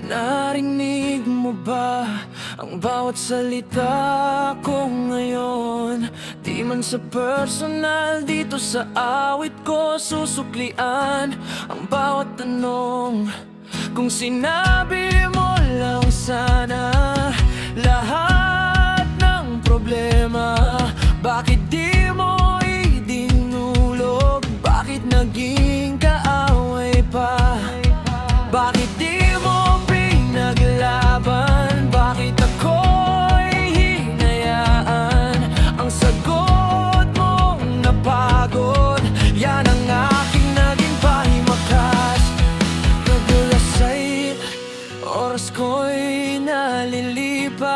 Narinig mo ba ang bawat salita ko ngayon? Di man sa personal, dito sa awit ko susuklian ang bawat tanong. Kung sinabi mo lang sana lahat ng problema, bakit di mo idinulog? Bakit naging kaaway pa? Bakit di mo pinaglaban? Bakit ako'y hinayaan? Ang sagot mo napagod, yan ang aking naging pahimakas. Nadulas ay oras ko'y nalilipas,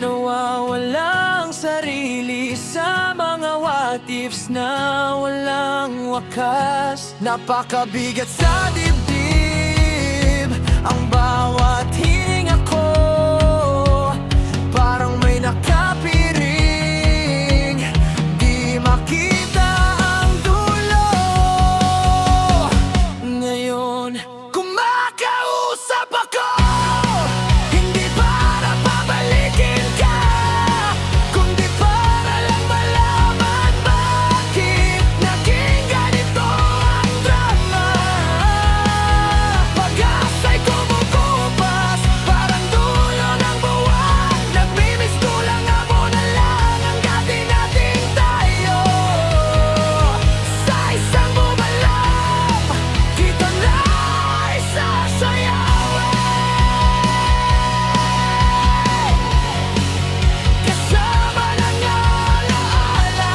nawawalang sarili sa mga what ifs na walang wakas. Napakabigat sa dibdib ang bawat hininga ko, parang may nakapiring, di makita ang dulo. Ngayon kumakausap ako, hindi para pabalikin ka, kundi para lang malaman bakit naging ganito ang drama. Pag-asa'y kumukupas, parang dulo ng buwan. Nagmimiss ko lang na mo na lang ang dati nating tayo. Sa isang bumalam, kita na'y sasayawin, kasama ng alaala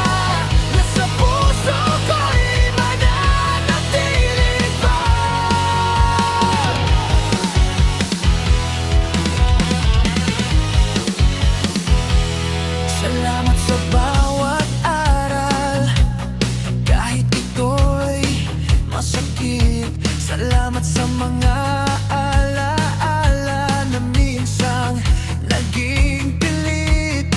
na sa puso ko'y mananatiling pa. Salamat sa bawat aral, kahit ito'y masakit. Salamat sa mga alaala na minsang naging pilit.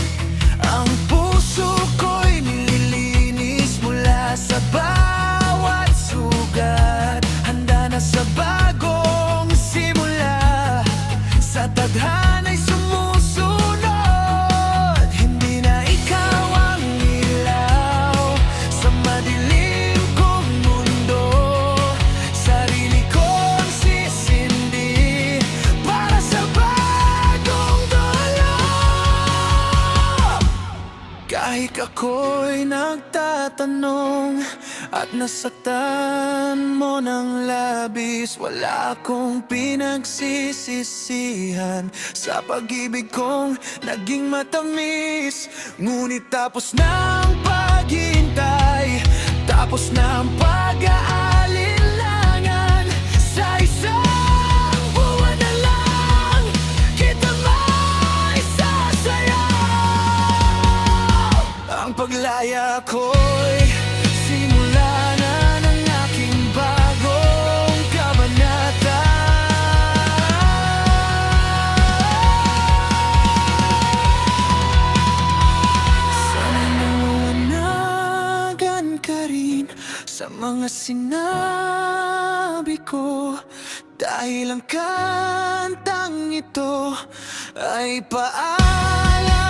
Ang puso ko'y nililinis mula sa bawat sugat. Handa na sa bagong simula, sa tadhana'y sumusunod. Hindi na ikaw ang ilaw sa madilim kong mundo. Sarili kong sisindi para sa bagong dulo. Kahit ako'y nagtatanong at nasaktan mo ng labis, wala akong pinagsisisihan sa pag-ibig kong naging matamis. Ngunit tapos na ang paghihintay, tapos na ang pag-aalinlangan. Sa isang buwan na lang kita may sasayaw. Ang paglaya ko'y simula na ng aking bagong kabanata. Sana'y mawanagan ka rin sa mga sinabi ko, dahil ang kantang ito ay paalam.